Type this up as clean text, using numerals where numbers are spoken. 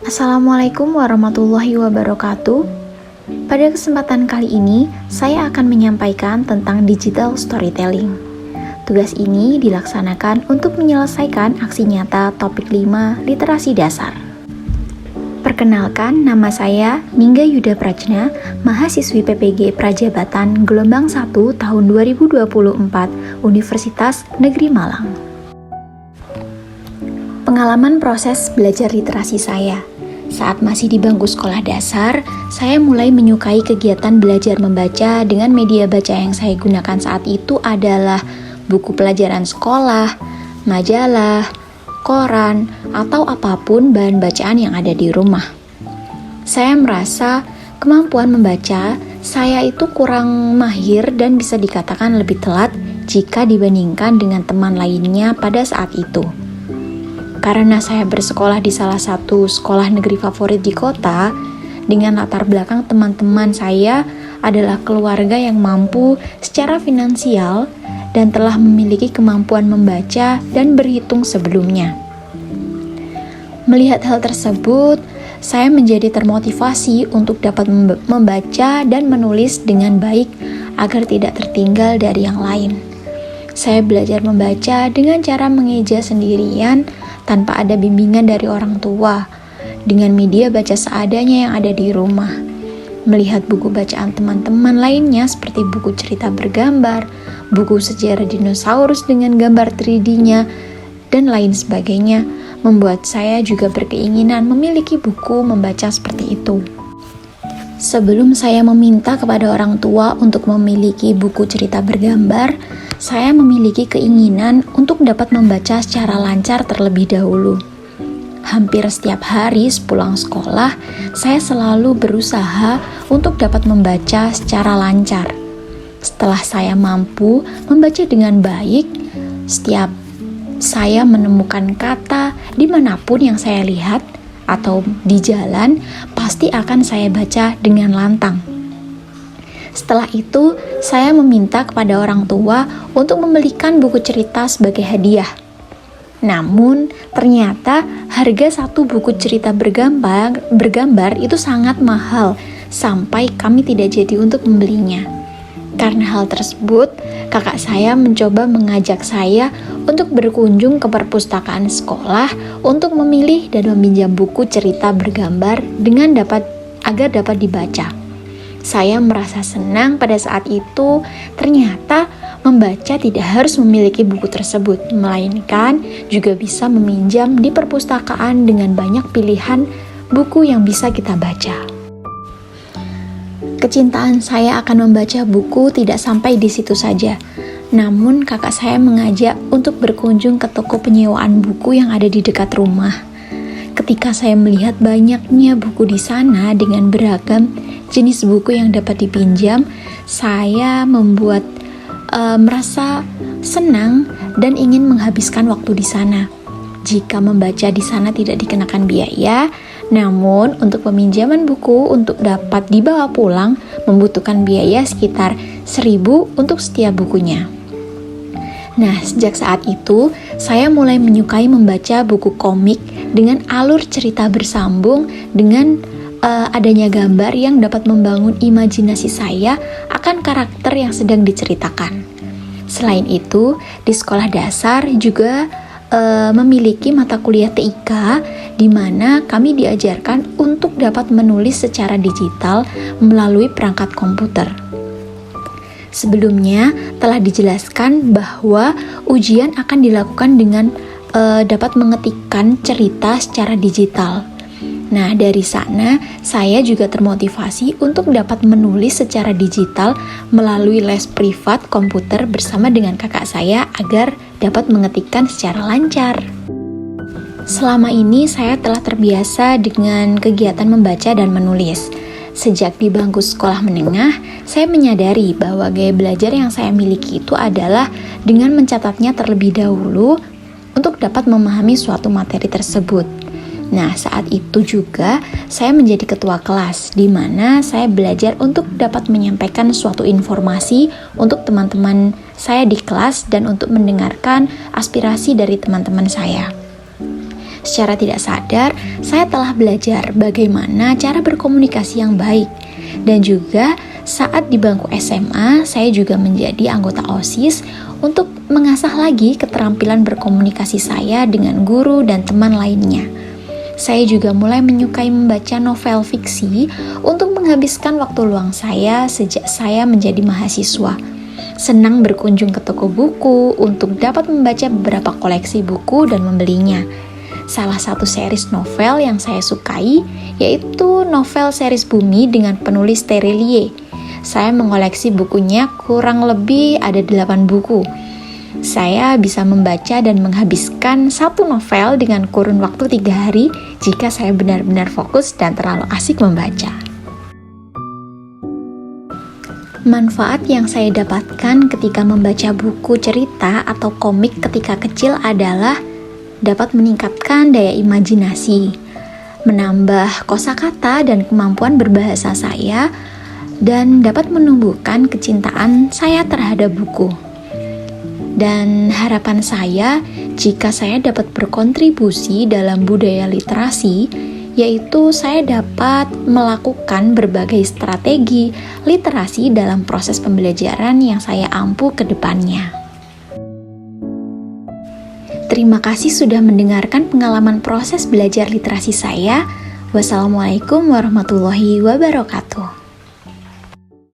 Assalamualaikum warahmatullahi wabarakatuh. Pada kesempatan kali ini, saya akan menyampaikan tentang digital storytelling. Tugas ini dilaksanakan untuk menyelesaikan aksi nyata topik 5 literasi dasar. Perkenalkan, nama saya Ningga Yuda Prajna, mahasiswi PPG Prajabatan Gelombang 1 tahun 2024 Universitas Negeri Malang. Pengalaman proses belajar literasi saya. Saat masih di bangku sekolah dasar, saya mulai menyukai kegiatan belajar membaca dengan media baca yang saya gunakan saat itu adalah buku pelajaran sekolah, majalah, koran, atau apapun bahan bacaan yang ada di rumah. Saya merasa kemampuan membaca saya itu kurang mahir dan bisa dikatakan lebih telat jika dibandingkan dengan teman lainnya pada saat itu. Karena saya bersekolah di salah satu sekolah negeri favorit di kota, dengan latar belakang teman-teman saya adalah keluarga yang mampu secara finansial dan telah memiliki kemampuan membaca dan berhitung sebelumnya. Melihat hal tersebut, saya menjadi termotivasi untuk dapat membaca dan menulis dengan baik agar tidak tertinggal dari yang lain. Saya belajar membaca dengan cara mengeja sendirian tanpa ada bimbingan dari orang tua, dengan media baca seadanya yang ada di rumah. Melihat buku bacaan teman-teman lainnya seperti buku cerita bergambar, buku sejarah dinosaurus dengan gambar 3D-nya, dan lain sebagainya, membuat saya juga berkeinginan memiliki buku membaca seperti itu. Sebelum saya meminta kepada orang tua untuk memiliki buku cerita bergambar, saya memiliki keinginan untuk dapat membaca secara lancar terlebih dahulu. Hampir setiap hari sepulang sekolah, saya selalu berusaha untuk dapat membaca secara lancar. Setelah saya mampu membaca dengan baik, setiap saya menemukan kata dimanapun yang saya lihat atau di jalan, pasti akan saya baca dengan lantang. Setelah itu, saya meminta kepada orang tua untuk membelikan buku cerita sebagai hadiah. Namun, ternyata harga satu buku cerita bergambar itu sangat mahal, sampai kami tidak jadi untuk membelinya. Karena hal tersebut, kakak saya mencoba mengajak saya untuk berkunjung ke perpustakaan sekolah untuk memilih dan meminjam buku cerita bergambar agar dapat dibaca. Saya merasa senang pada saat itu. Ternyata membaca tidak harus memiliki buku tersebut, melainkan juga bisa meminjam di perpustakaan dengan banyak pilihan buku yang bisa kita baca. Kecintaan saya akan membaca buku tidak sampai di situ saja. Namun kakak saya mengajak untuk berkunjung ke toko penyewaan buku yang ada di dekat rumah. Ketika saya melihat banyaknya buku di sana dengan beragam jenis buku yang dapat dipinjam, saya merasa senang dan ingin menghabiskan waktu di sana. Jika membaca di sana tidak dikenakan biaya, namun untuk peminjaman buku untuk dapat dibawa pulang membutuhkan biaya sekitar 1.000 untuk setiap bukunya. Nah, sejak saat itu, saya mulai menyukai membaca buku komik dengan alur cerita bersambung dengan adanya gambar yang dapat membangun imajinasi saya akan karakter yang sedang diceritakan. Selain itu, di sekolah dasar juga memiliki mata kuliah TIK di mana kami diajarkan untuk dapat menulis secara digital melalui perangkat komputer. Sebelumnya telah dijelaskan bahwa ujian akan dilakukan dengan dapat mengetikkan cerita secara digital. Nah, dari sana saya juga termotivasi untuk dapat menulis secara digital melalui les privat komputer bersama dengan kakak saya agar dapat mengetikkan secara lancar. Selama ini saya telah terbiasa dengan kegiatan membaca dan menulis. Sejak di bangku sekolah menengah, saya menyadari bahwa gaya belajar yang saya miliki itu adalah dengan mencatatnya terlebih dahulu untuk dapat memahami suatu materi tersebut. Nah, saat itu juga saya menjadi ketua kelas, di mana saya belajar untuk dapat menyampaikan suatu informasi untuk teman-teman saya di kelas dan untuk mendengarkan aspirasi dari teman-teman saya. Secara tidak sadar, saya telah belajar bagaimana cara berkomunikasi yang baik. Dan juga saat di bangku SMA, saya juga menjadi anggota OSIS untuk mengasah lagi keterampilan berkomunikasi saya dengan guru dan teman lainnya. Saya juga mulai menyukai membaca novel fiksi untuk menghabiskan waktu luang saya sejak saya menjadi mahasiswa. Senang berkunjung ke toko buku untuk dapat membaca beberapa koleksi buku dan membelinya. Salah satu series novel yang saya sukai yaitu novel series Bumi dengan penulis Terelie. Saya mengoleksi bukunya, kurang lebih ada 8 buku. Saya bisa membaca dan menghabiskan satu novel dengan kurun waktu 3 hari jika saya benar-benar fokus dan terlalu asik membaca. Manfaat yang saya dapatkan ketika membaca buku cerita atau komik ketika kecil adalah dapat meningkatkan daya imajinasi, menambah kosakata dan kemampuan berbahasa saya, dan dapat menumbuhkan kecintaan saya terhadap buku. Dan harapan saya jika saya dapat berkontribusi dalam budaya literasi, yaitu saya dapat melakukan berbagai strategi literasi dalam proses pembelajaran yang saya ampu ke depannya. Terima kasih sudah mendengarkan pengalaman proses belajar literasi saya. Wassalamualaikum warahmatullahi wabarakatuh.